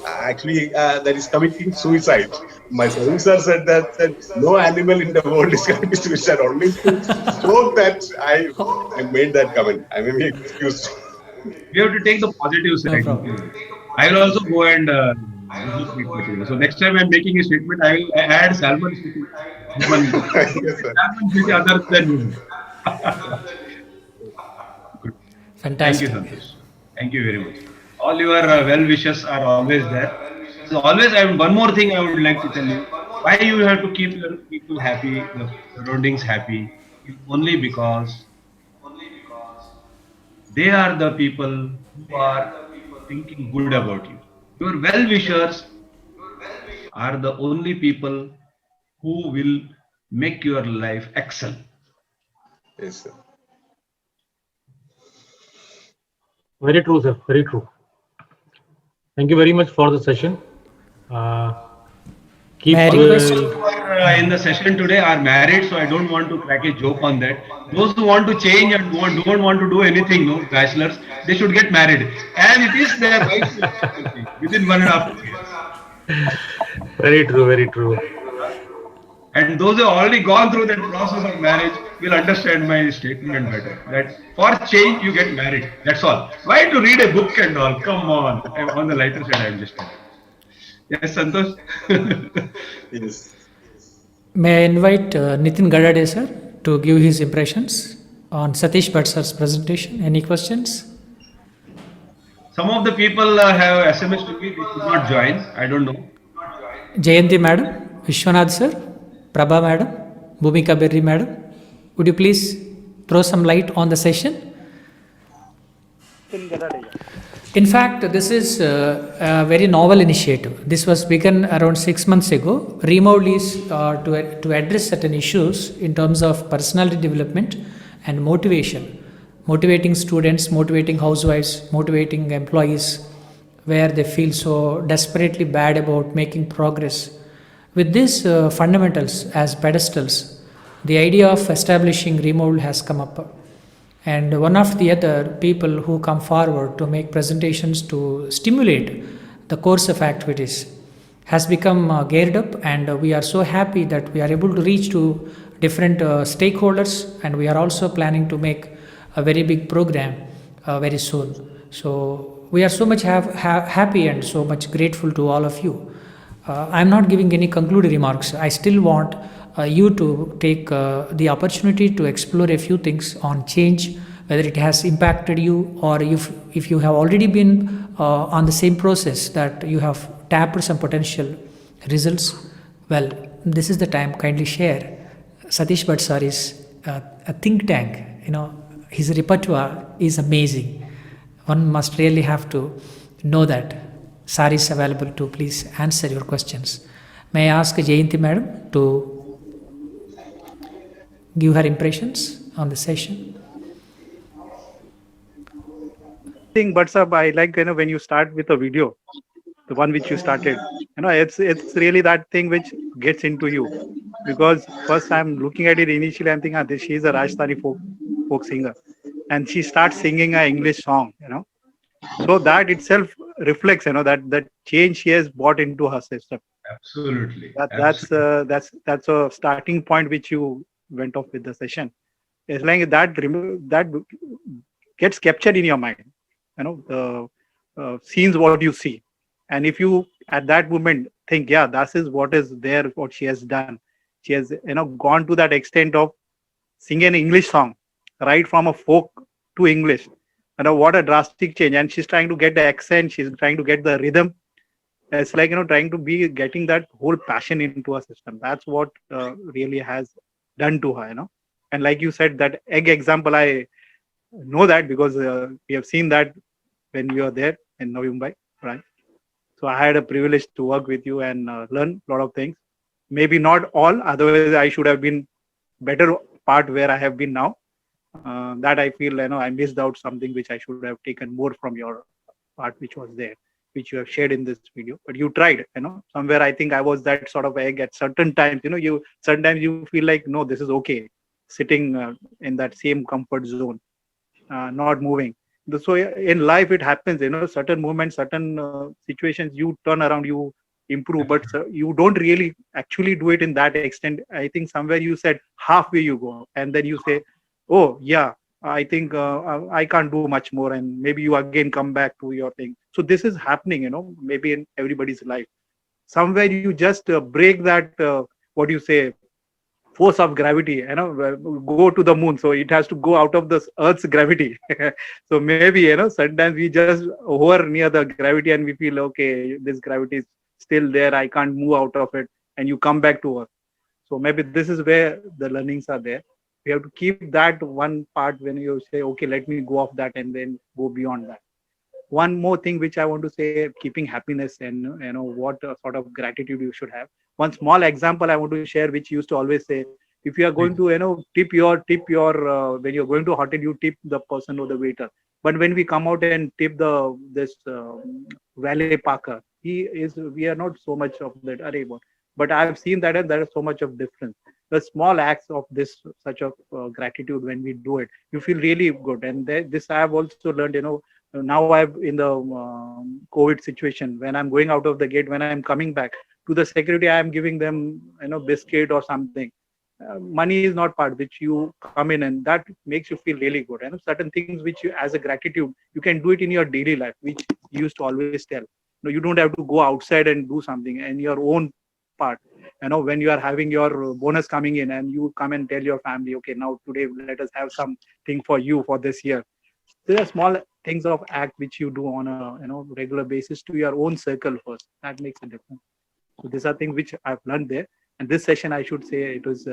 actually that is committing suicide. My sir said that no animal in the world is committing suicide. Only to joke that I made that comment. I may be excused. We have to take the positive No side. problem. I will also go and repeat material. So next time I'm making a statement, I will add salmon fishing. Yes, sir. Salmon fishing other than you. Good. Thank you, Fantastic. Santosh. Thank you very much. All your well wishes are always there. So always, one more thing I would like to tell you. Why you have to keep your people happy, the surroundings happy, only because they are the people who are thinking good about you. Your well wishers are the only people who will make your life excel. Yes, sir. Very true, sir. Very true. Thank you very much for the session. Keep May I request? Who are in the session today are married, so I don't want to crack a joke on that. Those who want to change and don't want to do anything, no bachelors, they should get married, and it is their right to change within 1.5 years. Very true. Very true. And those who have already gone through that process of marriage will understand my statement better. That for change you get married. That's all. Why to read a book and all? Come on. I'm on the lighter side, I'm just telling. Yes, Santosh. Yes. May I invite Nitin Gadade sir to give his impressions on Satish Bhatt sir's presentation. Any questions? Some of the people have SMS to me, they could not join. I don't know. Jayanti madam, Vishwanath sir, Prabha madam, Bhumika Berry madam, would you please throw some light on the session? In fact, this is a very novel initiative. This was begun around 6 months ago. Remold is to address certain issues in terms of personality development and motivation, motivating students, motivating housewives, motivating employees, where they feel so desperately bad about making progress. With these fundamentals as pedestals, the idea of establishing Remold has come up. And one after the other, people who come forward to make presentations to stimulate the course of activities has become geared up, and we are so happy that we are able to reach to different stakeholders, and we are also planning to make a very big program very soon. So we are so much happy and so much grateful to all of you. I am not giving any concluding remarks. I still want you to take the opportunity to explore a few things on change, whether it has impacted you, or if you have already been on the same process that you have tapped some potential results. Well, this is the time. Kindly share. Satish Bhatt sir is a think tank. His repertoire is amazing. One must really have to know that. Sir is available to please answer your questions. May I ask Jayanti madam to give her impressions on the session? Thing, but sir, I like when you start with a video, the one which you started. It's really that thing which gets into you, because first I'm looking at it initially, I'm thinking, she is a Rajasthani folk singer, and she starts singing an English song. So that itself reflects, that change she has brought into her system. Absolutely. That's a starting point which you went off with the session. It's like that gets captured in your mind. The scenes what you see, and if you at that moment think, yeah, that is what is there, what she has done. She has gone to that extent of singing an English song, right from a folk to English. What a drastic change. And she's trying to get the accent, she's trying to get the rhythm. It's like trying to be getting that whole passion into her system. That's what really has done to her. And like you said, that egg example, I know that because we have seen that when we were there in Navi Mumbai, right? So I had a privilege to work with you and learn a lot of things. Maybe not all, otherwise I should have been better part where I have been now. That I feel, I missed out something which I should have taken more from your part, which was there, which you have shared in this video. But you tried, somewhere I think I was that sort of egg at certain times. Sometimes you feel like, no, this is okay. sitting in that same comfort zone, not moving. So in life it happens, certain moments, certain situations, you turn around, you improve, but you don't really actually do it in that extent. I think somewhere you said halfway you go, and then you say, oh yeah, I think I can't do much more, and maybe you again come back to your thing. So this is happening, maybe in everybody's life. Somewhere you just break that, what do you say, force of gravity, go to the moon, so it has to go out of the earth's gravity. So maybe, sometimes we just hover near the gravity and we feel, okay, this gravity is still there, I can't move out of it, and you come back to earth. So maybe this is where the learnings are there. We have to keep that one part when you say, okay, let me go off that and then go beyond that. One more thing which I want to say, keeping happiness and what sort of gratitude you should have. One small example I want to share, which used to always say, if you are going to tip your when you're going to a hotel, you tip the person or the waiter. But when we come out and tip this valet parker, we are not so much of that arrangement. But I have seen that, and there is so much of difference. The small acts of this such of gratitude, when we do it, you feel really good. And this I have also learned, now I've in the COVID situation, when I'm going out of the gate, when I'm coming back to the security, I am giving them, biscuit or something. Money is not part, which you come in, and that makes you feel really good. And certain things which you, as a gratitude, you can do it in your daily life, which you used to always tell. You don't have to go outside and do something in your own part. When you are having your bonus coming in, and you come and tell your family, okay, now today let us have something for you for this year. There are small things of act which you do on a regular basis to your own circle first. That makes a difference. So these are things which I've learned there. And this session, I should say, it was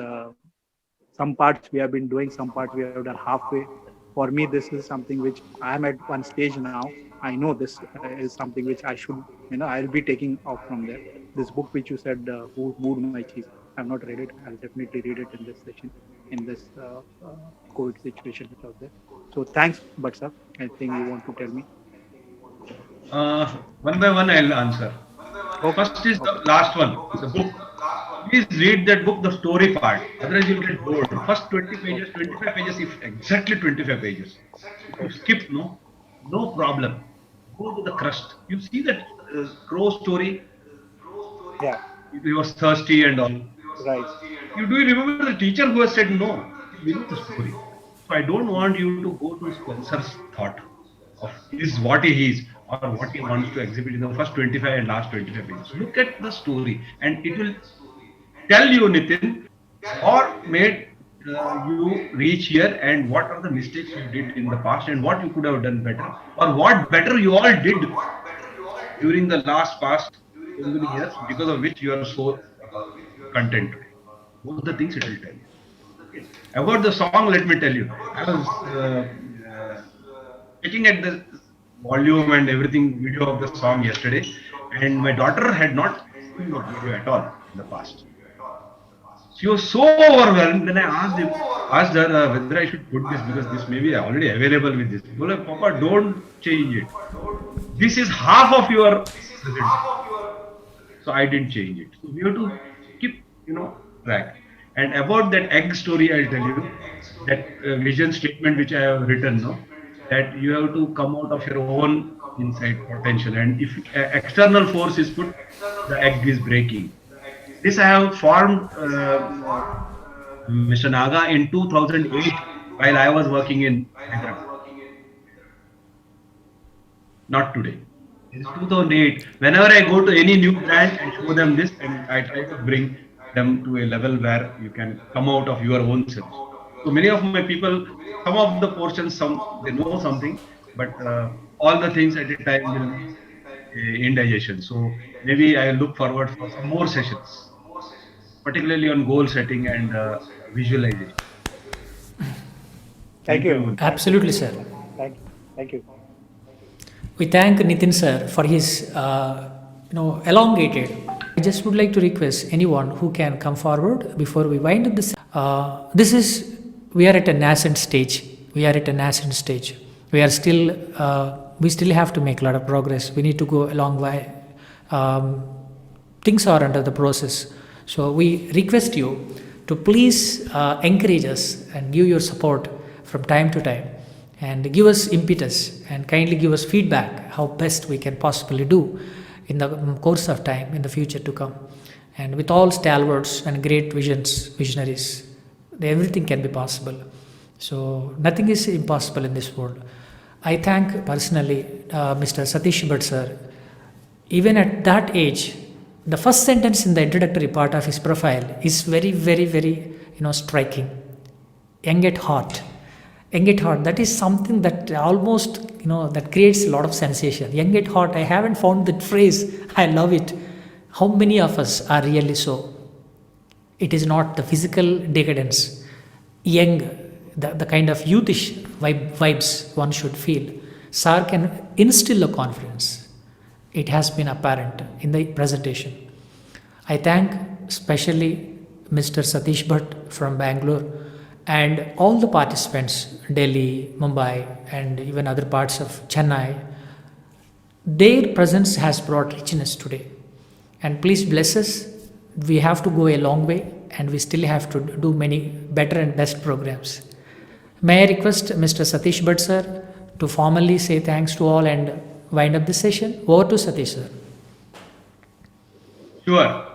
some parts we have been doing, some parts we have done halfway. For me, this is something which I'm at one stage now. I know this is something which I should, I'll be taking off from there. This book which you said, Who Moved My Cheese, I've not read it. I'll definitely read it in this session, in this COVID situation which was there. So thanks, Bhatt, I think you want to tell me. One by one, I'll answer. First is the last one, the book. Please read that book, the story part. Otherwise, you'll get bored. First 20 pages, 25 pages, if exactly 25 pages. If you skip, no problem. Go to the crust. You see that crow story? Yeah. He was thirsty and all. Right. Do you remember the teacher who has said no? We know the story. So I don't want you to go to Spencer's thought of is what he is or what he wants to exhibit in the first 25 and last 25 pages. Look at the story, and it will tell you, Nitin, what made you reach here, and what are the mistakes you did in the past, and what you could have done better, or what better you all did during the past years, because of which you are so content today. Those are the things it will tell you. About the song, let me tell you. I was checking at the volume and everything, video of the song yesterday, and my daughter had not seen the video at all in the past. She was so overwhelmed. Then I asked her whether I should put this, because this may be already available with this. She said, Papa, don't change it. This is half of your present. So I didn't change it. So we have to keep, track. And about that egg story, I'll tell you that vision statement which I have written, that you have to come out of your own inside potential. And if external force is put, the egg is breaking. This I have formed Mr. Naga in 2008 while I was working in Hyderabad. Not today. It is 2008. Whenever I go to any new brand and show them this, and I try to bring them to a level where you can come out of your own self. So many of my people, some of the portions, they know something, but all the things at a time will indigestion. So maybe I look forward for some more sessions, particularly on goal setting and visualization. Thank you. Absolutely, sir. Thank you. We thank Nitin sir for his, elongated. I just would like to request anyone who can come forward before we wind up this. We are at a nascent stage. We are still, we still have to make a lot of progress. We need to go a long way. Things are under the process. So we request you to please encourage us and give your support from time to time and give us impetus and kindly give us feedback how best we can possibly do in the course of time in the future to come. And with all stalwarts and great visionaries, everything can be possible. So nothing is impossible in this world. I thank personally Mr. Satish Bhatt sir. Even at that age, the first sentence in the introductory part of his profile is very, very, very, striking. Young at heart. Young at heart, that is something that almost, that creates a lot of sensation. Young at heart, I haven't found that phrase. I love it. How many of us are really so? It is not the physical decadence. Young, the kind of youthish vibes one should feel. Sir can instill a confidence. It has been apparent in the presentation. I thank especially Mr. Satish Bhatt from Bangalore and all the participants, Delhi, Mumbai, and even other parts of Chennai. Their presence has brought richness today. And please bless us. We have to go a long way and we still have to do many better and best programs. May I request Mr. Satish Bhatt sir to formally say thanks to all and wind up the session. Over to Satish sir. Sure.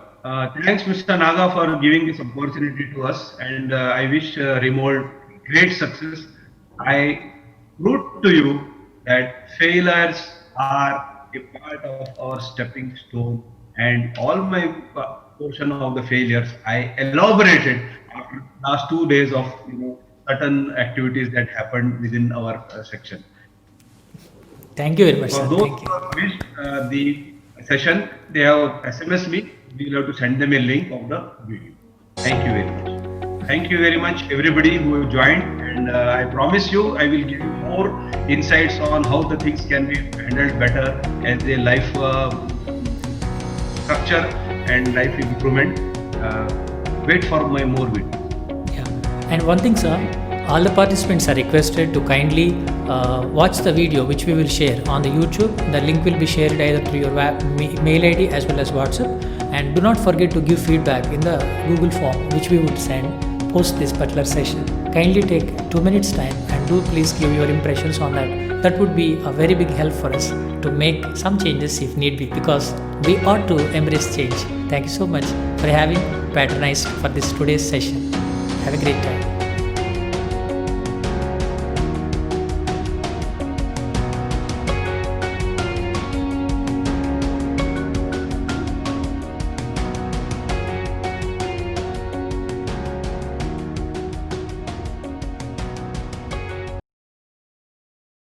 Thanks, Mr. Naga, for giving this opportunity to us, and I wish Remold great success. I root to you that failures are a part of our stepping stone, and all my portion of the failures I elaborated after last 2 days of certain activities that happened within our section. Thank you very much, For sir. those Thank who you. have missed the session, they have SMS me. We will have to send them a link of the video. Thank you very much. Thank you very much, everybody who joined. And I promise you, I will give you more insights on how the things can be handled better as a life structure and life improvement. Wait for my more videos. Yeah. And one thing, sir, all the participants are requested to kindly watch the video which we will share on the YouTube. The link will be shared either through your mail ID as well as WhatsApp. And do not forget to give feedback in the Google form which we would send post this particular session. Kindly take 2 minutes time and do please give your impressions on that. That would be a very big help for us to make some changes if need be, because we ought to embrace change. Thank you so much for having patronized for this today's session. Have a great time.